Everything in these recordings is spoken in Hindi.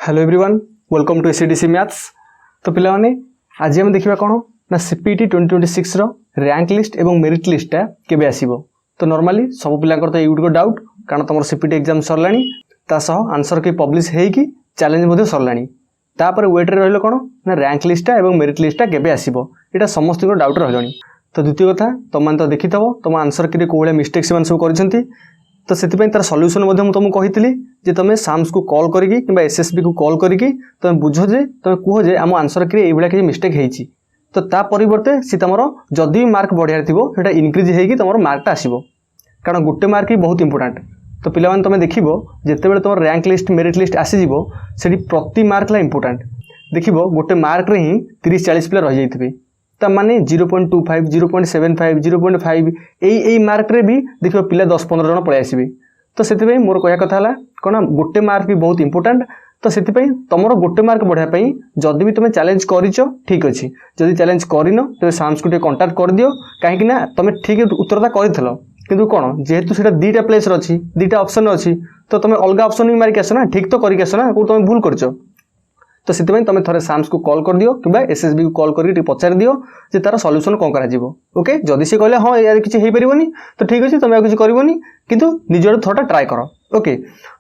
Hello everyone, welcome to ACDC maths. तो पिला माने आज हम देखिबा कोन ना सीपीटी 2026 रो रैंक लिस्ट एवं मेरिट लिस्टटा केबे आसीबो। तो नॉर्मली सब पिलांकर तो एउड को डाउट कारण तमर सीपीटी एग्जाम सरलानी ता सह आंसर के पब्लिश हेई कि चैलेंज मध्ये सरलानी तापर वेट रे रहलो कोन ना रैंक लिस्टटा एवं मेरिट लिस्टटा केबे आसीबो एटा समस्त को डाउट रहलोनी। तो द्वितीय कथा तुम मान तो देखिथबो तुम आंसर के कोळे मिस्टेक से सब करछंती तो से तार सल्यूशन तुमको कही जे तुम साम्स को कॉल करके कि एसएसबी को कॉल करके तुम बुझ जे तुम कह जे आम आंसर कि किसी मिस्टेक होती तो ता परिवर्ते सी तुम जदि मार्क बढ़िया थी से इनक्रिज होगी तुम मार्कटा आसो कारण गोटे मार्क ही बहुत इंपोर्टाट। तो पिला तुम देख जिते तुम रैंक लिस्ट मेरिट लिस्ट आसीज से प्रति मार्क इंपोर्टाट देख गोटे मार्क रे ही 30-40 पिला रही जाइए ताने 0.25 0.75 0.5 यही मार्क रे भी देखो पिला 10-15 जन पलि आसबे। तो से मोर कह कथा है कौन गोटे मार्क भी बहुत इंपोर्टाट। तो से तुम गोटे मार्क बढ़ाई जदि भी तुम चैलेंज कर ठीक अच्छे जदि चैलेंज करन तो साम्स को कंटाक्ट कर दियो कहीं तुम ठीक उत्तरता कर किंतु कौन जेहेतु से दुईटा प्लेस अच्छी दुईटा ऑप्शन अच्छी तो तुम अलग ऑप्शन भी मारिक आस ना ठीक तो करके आस ना तुम भूल कर। तो से तुम थे साम्स को कॉल कर दियो कि एसएसबी को कॉल करके पचार दियो जे तार सॉल्यूशन कौन करा ओके जदि से कहले हाँ यार किसी हो पारनी तो ठीक अच्छे तुम किसी करनी किंतु निज आड़ थोड़ा ट्राए कर ओके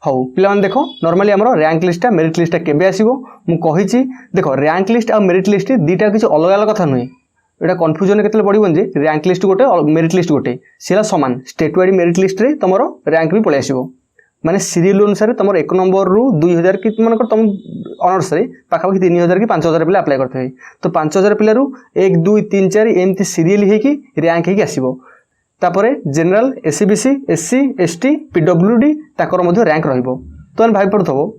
हाउ पिला देख नॉर्मली आम रैंक लिस्टा मेरिट लिस्टा केबे आसीबो मु कहिछि देखो रैंक लिस्ट और मेरिट लिस्ट दुईटा किसी अलग अलग कथा नुहे एटा कन्फ्यूजन केतले पड़िबन जे रैंक लिस्ट गोटे मेरिट लिस्ट गोटे सीला सामान स्टेट वाइड मेरिट लिस्ट रे तुम रैंक भी पलि आसीबो माने सीरियल अनुसार तुम 1 नंबर रु 2000 कि मन तुम ऑनर्स रे पाखापाखि 3000 कि 5000 पिला अप्लाई करते तो 5000 पिला रु 1 2 3 4 एमती सीरियल हेकी रैंक हेकी आसीबो। तापरे general SEBC SC ST PWD ताकर मध्य रैंक रहिबो। तो हम भाई पड़थबो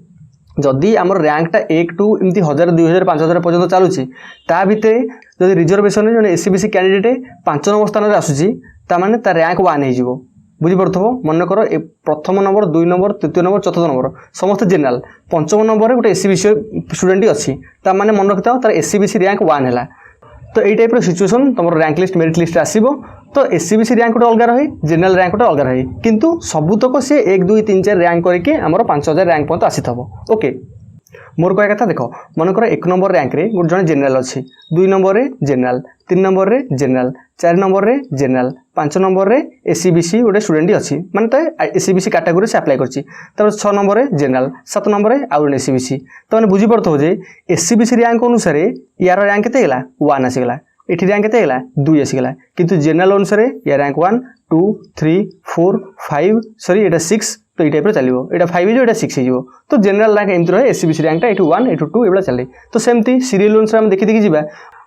जदि आमर रैंकटा 1 2 एमती 1000 2000 5000 पर्यंत चलुची ता भितरे जदि रिजर्वेशन रे जने एससीबीसी कैंडिडेट 5 नंबर स्थान रे आसुची ता माने ता रैंक 1 हे जिवो बुझी पड़थबो मन कर प्रथम नंबर 2 नंबर तृतीय नंबर चतुर्थ नंबर समस्त जनरल पंचम नंबर गोटे एससीबीसी स्टूडेंट अच्छी ता माने मन रखिता तार एससीबीसी रैंक 1 है। तो यही टाइप सिचुएशन तुम रैंक लिस्ट मेरिट लिस्ट आसीबो तो एससीबीसी रैंक गोटे अलग रहे जनरल रैंक गोटे अलग रहे किंतु सबुतक सी 1 2 3 4 रैंक करके आमर 5000 रैंक पर्यंत आसीथबो ओके। मोर कह कथा देख मनकर 1 नंबर रैंक रे गोटे जन जनरल अच्छी 2 नंबर रे जनरल 3 नंबर रे जनरल 4 नंबर रे जनरल 5 नंबर रे एससीबीसी गोटे स्टूडेंट अच्छी माने तो एससीबीसी कैटेगरी से अप्लाई करछि 6 नंबर रे जनरल 7 नंबर रे आउ एससीबीसी तो माने बुझी पड़थो जे एससीबीसी रैंक अनुसार यार रैंक केते गेला 1 आसीगला एठी रैंक केते गेला 2 आसीगला किंतु जनरल अनुसार या रैंक 1 2 3 4 5 सॉरी एटा 6 तो ये टाइप चलो यहाँ 5 हो 6 हो तो जनरल रैंक एमती रहे एससीबीसी रैंकटा एटू 1 एटू 2 ये चले। तो सेमती सीरियल अनुसार देखी देखी जावा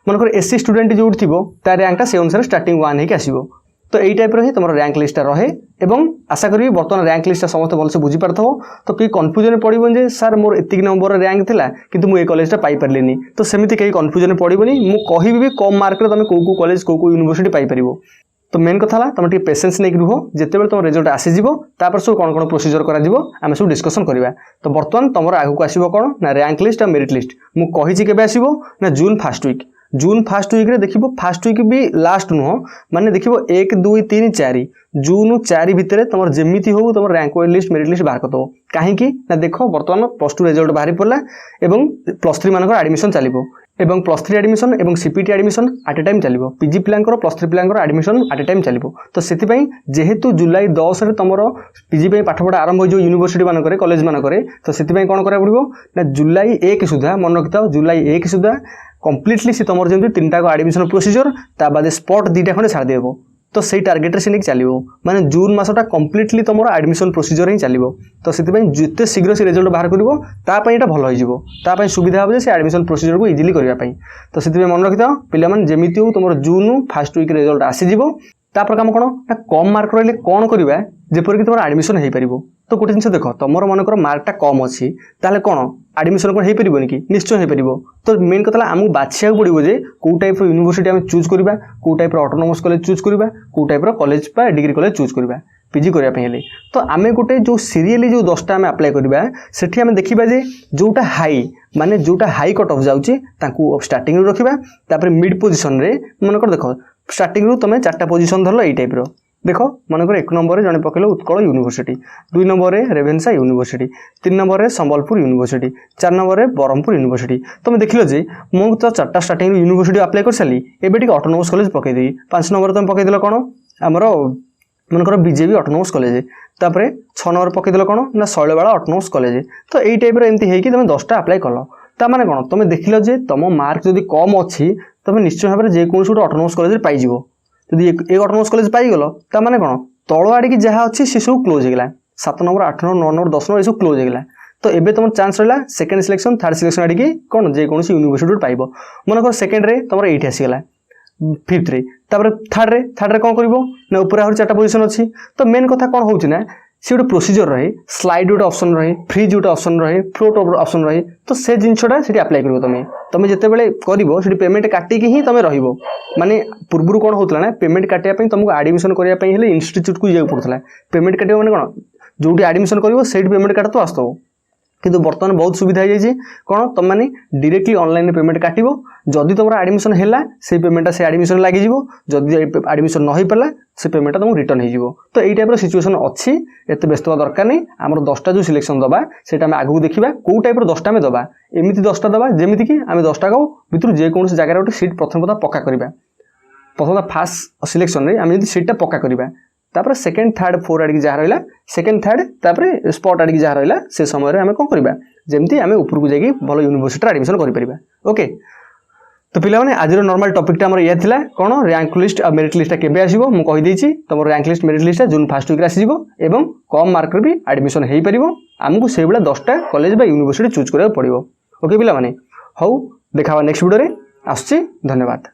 मनकर एससी स्टूडेंट जो थी तार रैंकटा से अनुसार स्टार्टिंग 1 होकर आसो तो यही टाइप ही तुम रैंक लिस्टा रहे एवं आशा करी बर्तमान रैंक लिस्टा समस्त भलसे बुझी पार्थो तो कई कन्फ्यूजन पड़ोन जे सर मोर एतिक नंबर रैंक थिला किंतु मु ए कॉलेजटा पाई पारलिनी तो सेमती कई कन्फ्यूजन पड़ोनी मु कहि भी कम मार्क रे तुम को कॉलेज को यूनिवर्सिटी पाई परिबो। तो मेन कथा है तुम पेशेंस नहीं रुह जिते तुम रिजल्ट आसीज सब कौन कौन प्रोसीजर करें सब डिस्कसन करवा। तो बर्तमान तुम आगे को आसो कौन ना रैंक लिस्ट और मेरिट लिस्ट मु कही केबे आसीबो ना जून फर्स्ट वीक रे देखिबो फर्स्ट वीक भी लास्ट नुह माने देखिबो 1 2 3 4 जून 4 भितर तुम जेमिति हो तुम rank wise list merit list बाहर करदो कहीं ना देख बर्तमान +2 रिजल्ट बाहरी पड़ा एवं +3 मानकर एडमिशन चलिबो एवं +3 एडमिशन एवं CPT admission at a time चलिबो पीजी पिलांकर +3 पिलांकर एडमिशन एट ए टाइम चलिबो। तो सेति जेहेतु जुलाई 10 रे तुमरो पीजी पे पाठपढ़ा आरंभ हो यूनिवर्सिटी मानकर कॉलेज मानकर तो सेति कौन करा पड़िबो ना जुलाई 1 सुधा मन रखिता जुलाई 1 सुधा कंप्लीटली से तुम जमी 3टा एडमिशन प्रोसीजर ता बाद स्पॉट 2टा खंडे छाड़ देबो तो सही टार्गेट से नहीं चलो माने जून मासटा कंप्लीटली तुम एडमिशन प्रोसीजर ही चलो। तो से जिते शीघ्र से रिजल्ट बाहर कर भल हो सुविधा हे से एडमिशन प्रोसीजर को इजिली करने। तो से मन रखि पाने जमी हो तुम जून फर्स्ट वीक रिजल्ट आसीज तापर कम कौन ना कम मार्क रही कौन करवा जेपरिक तुम एडमिशन हो पार। तो गोटे जिन देख तुम मनकर मार्कटा कम अच्छी ताले कौन एडमिशन कौन हो पारन कि निश्चय हो पार। तो मेन कथा आमको बाछिया पड़ो जे कौ टाइप यूनिवर्सिटी आम चूज करवा कौ टाइप ऑटोनोमस कॉलेज चूज करवा कौ type college degree college choose करवा पीजी करने। तो आम गोटे जो सीरियली जो 10टा आम अप्लाई करवा सेठी आम देखा जे जोटा हाई माने जोटा हाई कट ऑफ जाउची ताकू स्टार्टिंग रखा तापर मिड पोजिशन रे मनकर देख स्टार्टिंग रू तुम 4टा पोजिशन धरल यही टाइप देख मनकर 1 नंबर जड़े पकड़ Utkal university, 2 number Ravenshaw university, 3 number Sambalpur university, 4 number Brahmapur university. तुम देखिल जे मुझे तो 4टा स्टार्टिंग यूनिवर्सिटी अप्लाई कर सारी एवं ऑटोनोमस कॉलेज पकईदेवी। 5 नंबर तुम पकईदेल कौन आमर मनकर बीजेपी ऑटोनोमस कॉलेज, तापर 6 नंबर पकईदेल कौन ना शैलबाला ऑटोनोमस कॉलेज। तो यही टाइप एमती है कि तुम 10टा अप्लाई कल ताने कौन तुम देखिल जे तुम मार्क जदि कम अच्छी तुम निश्चय भाव में जेकोसी गोटे ऑटोनोमस कॉलेज पाइज। जदि एक ऑटोनोमस कॉलेज पाइगल ताने कौन तल आड़िकी जहाँ अच्छी सी सब क्लोज होगा। 7 नंबर 8 नंबर 9 नंबर 10 नंबर ये सब क्लोज होगा। तो एबे तुम चांस रहा सेकेंड सिलेक्शन थर्ड सिलेक्शन आड़िकी कौन जेकोसी यूनिवर्सिटी पाइब। मनकर सेकेंड रे तुम ये आसीगला, 5th रे, थर्ड रे कौन कर ऊपर आहरी 4टा पोजिशन अच्छी। तो मेन कथा कौन हो सी गोटे प्रोसीजर रहे, स्लाइड गोटे ऑप्शन रहे, फ्रीज गोटे ऑप्शन रहे, फ्लोट ऑप्शन रहे। तो से जिनटा से अप्लाई कर तुम जितेबाला कर पेमेंट काटिकी ही तुम रही माने पूर्व कौन होता ना पेमेंट काटापी तुमको एडमिशन करने इंस्टीट्यूट को जाए पड़ता। पेमेंट काटा मैंने कौन जो एडमिशन कर पेमेंट काट तो आसो, किंतु बर्तमान बहुत सुविधा हो जाए कौन तुम मैंने डायरेक्टली ऑनलाइन पेमेंट काटो। जदि तुम एडमिशन है से पेमेंटा से एडमिशन लगे जदि एडमिशन न हो पारा से पेमेंटा तुमको रिटर्न हो। तो यही टाइप सिचुएसन अच्छी, एत व्यस्त हवा दरकार नहीं। आम 10टा जो सिलेक्शन दबा से आगे देखा कौ टाइप 10टा आम दबा, एमती 10टा दबा जमीक आम 10टा भितर जेकोसी जगह गोटे सीट प्रथम कथा पक्का करवा। प्रथम फास्ट सिलेक्शन में आम सीटा पक्का करवा, तापर सेकेंड थर्ड फोर आड़िकी जहाँ रहा सेकेंड थर्ड तापर स्पॉट आड़िकी जहाँ रहा से समय आम कौन करवा जमती आम उपरको जाकि भल यूनिवर्सिटी एडमिशन करें। ओके, तो पिलाने आज नॉर्मल टॉपिकटा आमर यह थिला कौन रैंक लिस्ट और मेरिट लिस्ट केबे आसीबो मु कहि देछि। तुम rank list merit list June first week आसीबो एवं कम मार्क भी एडमिशन हो पार। आमको से भाई 10टा कॉलेज बा यूनिवर्सिटी चूज करा पड़ो। ओके पिलाने, हौ देखा नेक्स्ट वीडियो रे आसुछि। धन्यवाद।